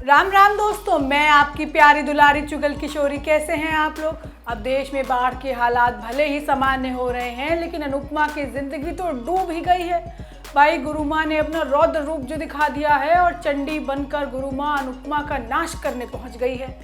राम राम दोस्तों, मैं आपकी प्यारी दुलारी चुगल किशोरी। कैसे हैं आप लोग? अब देश में बाढ़ के हालात भले ही सामान्य हो रहे हैं, लेकिन अनुपमा की जिंदगी तो डूब ही गई है। भाई, गुरु माँ ने अपना रौद्र रूप जो दिखा दिया है और चंडी बनकर गुरु माँ अनुपमा का नाश करने पहुंच गई है।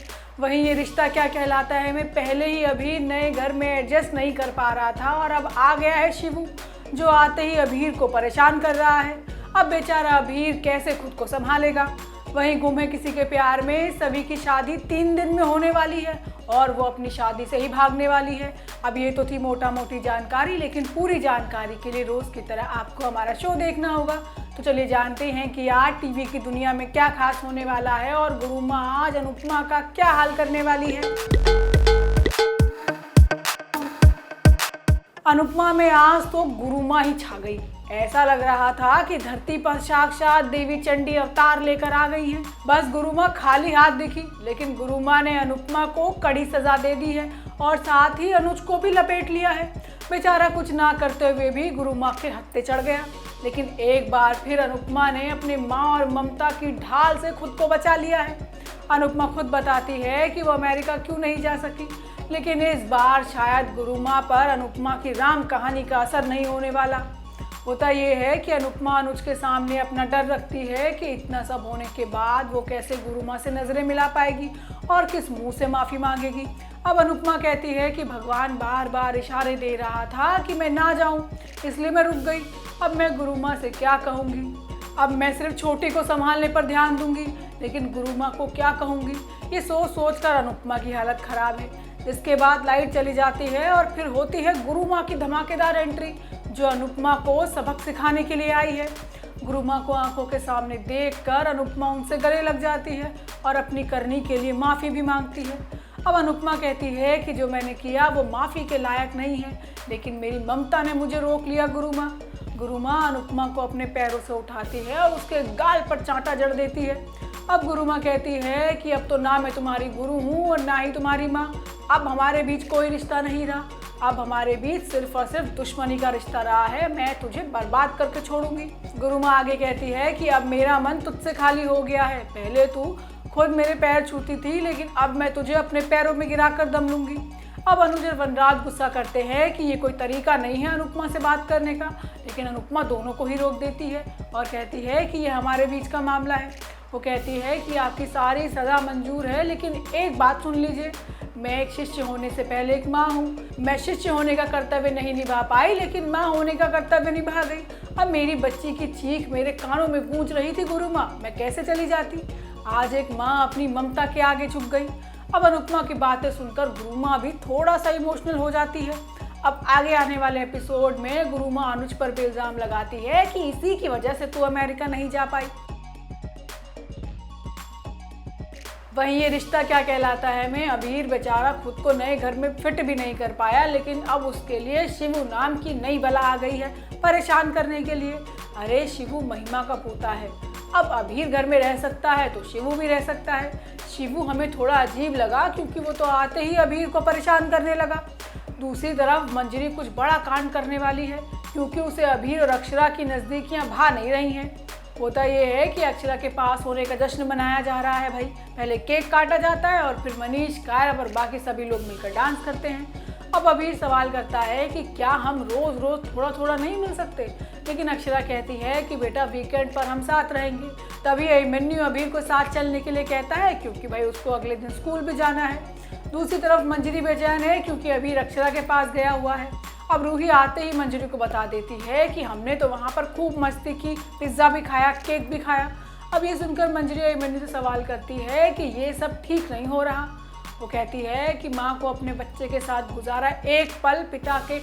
वहीं ये रिश्ता क्या कहलाता है मैं पहले ही अभी नए घर में एडजस्ट नहीं कर पा रहा था और अब आ गया है शिवू, जो आते ही अभीर को परेशान कर रहा है। अब बेचारा अभीर कैसे खुद को संभालेगा। वहीं गुम है किसी के प्यार में सभी की शादी 3 दिन में होने वाली है और वो अपनी शादी से ही भागने वाली है। अब ये तो थी मोटा मोटी जानकारी, लेकिन पूरी जानकारी के लिए रोज़ की तरह आपको हमारा शो देखना होगा। तो चलिए जानते हैं कि आज टीवी की दुनिया में क्या खास होने वाला है और गुरु माँ आज अनुपमा का क्या हाल करने वाली है। अनुपमा में आज तो गुरु माँ ही छा गई। ऐसा लग रहा था कि धरती पर साक्षात देवी चंडी अवतार लेकर आ गई हैं। बस गुरु माँ खाली हाथ दिखी, लेकिन गुरु माँ ने अनुपमा को कड़ी सजा दे दी है और साथ ही अनुज को भी लपेट लिया है। बेचारा कुछ ना करते हुए भी गुरु माँ के हत्थे चढ़ गया। लेकिन एक बार फिर अनुपमा ने अपनी माँ और ममता की ढाल से खुद को बचा लिया है। अनुपमा खुद बताती है कि वो अमेरिका क्यों नहीं जा सकी, लेकिन इस बार शायद गुरु माँ पर अनुपमा की राम कहानी का असर नहीं होने वाला। होता ये है कि अनुपमा अनुज के सामने अपना डर रखती है कि इतना सब होने के बाद वो कैसे गुरु माँ से नजरें मिला पाएगी और किस मुंह से माफ़ी मांगेगी। अब अनुपमा कहती है कि भगवान बार बार इशारे दे रहा था कि मैं ना जाऊं, इसलिए मैं रुक गई। अब मैं गुरु माँ से क्या कहूँगी? अब मैं सिर्फ छोटी को संभालने पर ध्यान दूंगी, लेकिन गुरु माँ को क्या कहूँगी? ये सोच सोच कर अनुपमा की हालत खराब है। इसके बाद लाइट चली जाती है और फिर होती है गुरु माँ की धमाकेदार एंट्री, जो अनुपमा को सबक सिखाने के लिए आई है। गुरु माँ को आंखों के सामने देखकर अनुपमा उनसे गले लग जाती है और अपनी करनी के लिए माफ़ी भी मांगती है। अब अनुपमा कहती है कि जो मैंने किया वो माफ़ी के लायक नहीं है, लेकिन मेरी ममता ने मुझे रोक लिया। गुरु माँ अनुपमा को अपने पैरों से उठाती है और उसके गाल पर चांटा जड़ देती है। अब गुरु माँ कहती है कि अब तो ना मैं तुम्हारी गुरु हूँ और ना ही तुम्हारी माँ। अब हमारे बीच कोई रिश्ता नहीं रहा। अब हमारे बीच सिर्फ और सिर्फ दुश्मनी का रिश्ता रहा है। मैं तुझे बर्बाद करके छोड़ूंगी। गुरु माँ आगे कहती है कि अब मेरा मन तुझसे खाली हो गया है। पहले तू खुद मेरे पैर छूती थी, लेकिन अब मैं तुझे अपने पैरों में गिरा कर दम लूंगी। अब अनुज और वनराज गुस्सा करते हैं कि ये कोई तरीका नहीं है अनुपमा से बात करने का, लेकिन अनुपमा दोनों को ही रोक देती है और कहती है कि ये हमारे बीच का मामला है। वो कहती है कि आपकी सारी सज़ा मंजूर है, लेकिन एक बात सुन लीजिए, मैं एक शिष्य होने से पहले एक माँ हूँ। मैं शिष्य होने का कर्तव्य नहीं निभा पाई, लेकिन माँ होने का कर्तव्य निभा गई। अब मेरी बच्ची की चीख मेरे कानों में गूंज रही थी। गुरु माँ, मैं कैसे चली जाती? आज एक माँ अपनी ममता के आगे झुक गई। अब अनुपमा की बातें सुनकर गुरु माँ भी थोड़ा सा इमोशनल हो जाती है। अब आगे आने वाले एपिसोड में गुरु माँ अनुज पर भी इल्ज़ाम लगाती है कि इसी की वजह से तू अमेरिका नहीं जा पाई। वहीं ये रिश्ता क्या कहलाता है में अभीर बेचारा खुद को नए घर में फिट भी नहीं कर पाया, लेकिन अब उसके लिए शिवू नाम की नई बला आ गई है परेशान करने के लिए। अरे शिवू महिमा का पोता है। अब अभीर घर में रह सकता है तो शिवू भी रह सकता है। शिवू हमें थोड़ा अजीब लगा क्योंकि वो तो आते ही अभीर को परेशान करने लगा। दूसरी तरफ मंजरी कुछ बड़ा कांड करने वाली है, क्योंकि उसे अभीर और अक्षरा की नज़दीकियाँ भा नहीं रही हैं। होता ये है कि अक्षरा के पास होने का जश्न मनाया जा रहा है। भाई, पहले केक काटा जाता है और फिर मनीष, कायरव और बाकी सभी लोग मिलकर डांस करते हैं। अब अभीर सवाल करता है कि क्या हम रोज़ रोज़ थोड़ा थोड़ा नहीं मिल सकते, लेकिन अक्षरा कहती है कि बेटा वीकेंड पर हम साथ रहेंगे। तभी अभिमन्यु अभीर को साथ चलने के लिए कहता है, क्योंकि भाई उसको अगले दिन स्कूल भी जाना है। दूसरी तरफ मंजरी बेचैन है क्योंकि अभीर अक्षरा के पास गया हुआ है। अब रूही आते ही मंजरी को बता देती है कि हमने तो वहाँ पर खूब मस्ती की, पिज्ज़ा भी खाया, केक भी खाया। अब ये सुनकर मंजरी अभिमन्यु से सवाल करती है कि ये सब ठीक नहीं हो रहा। वो कहती है कि माँ को अपने बच्चे के साथ गुजारा एक पल पिता के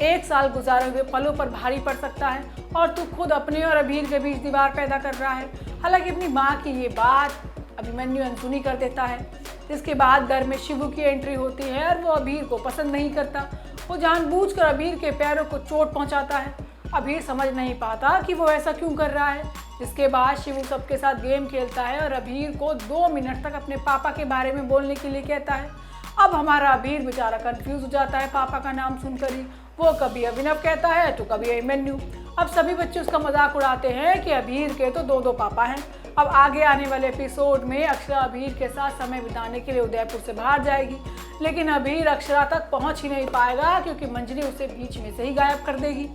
1 साल गुजारे हुए पलों पर भारी पड़ सकता है, और तू खुद अपने और अभीर के बीच दीवार पैदा कर रहा है। हालांकि अपनी माँ की ये बात अभिमन्यु अनसुनी कर देता है। जिसके बाद घर में शिवू की एंट्री होती है और वो अभीर को पसंद नहीं करता। वो जानबूझकर अभीर के पैरों को चोट पहुंचाता है। अभीर समझ नहीं पाता कि वो ऐसा क्यों कर रहा है। इसके बाद शिवू सबके साथ गेम खेलता है और अभीर को 2 मिनट तक अपने पापा के बारे में बोलने के लिए कहता है। अब हमारा अभीर बेचारा कंफ्यूज हो जाता है पापा का नाम सुनकर ही। वो कभी अभिनव कहता है तो कभी अभिमन्यु। अब सभी बच्चे उसका मजाक उड़ाते हैं कि अभीर के तो 2 पापा हैं। अब आगे आने वाले एपिसोड में अक्षरा अभीर के साथ समय बिताने के लिए उदयपुर से बाहर जाएगी, लेकिन अभीर अक्षरा तक पहुंच ही नहीं पाएगा क्योंकि मंजरी उसे बीच में से ही गायब कर देगी।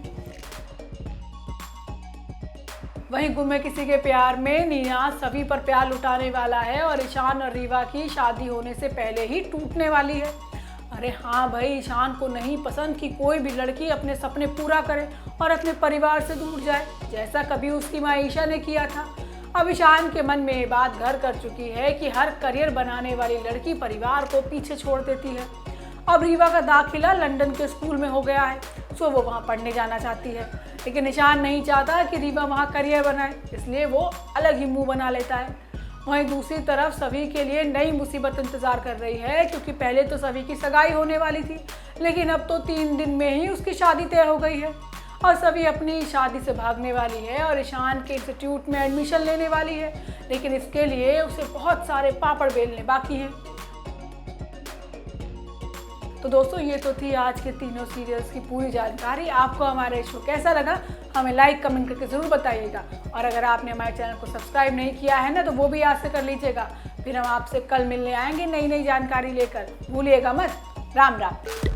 वहीं गुम है किसी के प्यार में नियाज सभी पर प्यार लुटाने वाला है और ईशान और रीवा की शादी होने से पहले ही टूटने वाली है। अरे हाँ भाई, ईशान को नहीं पसंद कि कोई भी लड़की अपने सपने पूरा करे और अपने परिवार से दूर जाए, जैसा कभी उसकी माँ ईशा ने किया था। अब ईशान के मन में ये बात घर कर चुकी है कि हर करियर बनाने वाली लड़की परिवार को पीछे छोड़ देती है। अब रीवा का दाखिला लंदन के स्कूल में हो गया है, सो वो वहाँ पढ़ने जाना चाहती है, लेकिन ईशान नहीं चाहता कि रीवा वहाँ करियर बनाए, इसलिए वो अलग ही मुंह बना लेता है। वहीं दूसरी तरफ सभी के लिए नई मुसीबत इंतजार कर रही है, क्योंकि पहले तो सभी की सगाई होने वाली थी, लेकिन अब तो 3 दिन में ही उसकी शादी तय हो गई है और सभी अपनी शादी से भागने वाली है और ईशान के इंस्टीट्यूट में एडमिशन लेने वाली है, लेकिन इसके लिए उसे बहुत सारे पापड़ बेलने बाकी हैं। तो दोस्तों, ये तो थी आज के तीनों सीरियल्स की पूरी जानकारी। आपको हमारा शो कैसा लगा हमें लाइक कमेंट करके ज़रूर बताइएगा, और अगर आपने हमारे चैनल को सब्सक्राइब नहीं किया है ना, तो वो भी आज से कर लीजिएगा। फिर हम आपसे कल मिलने आएंगे नई नई जानकारी लेकर। भूलिएगा मत। राम राम।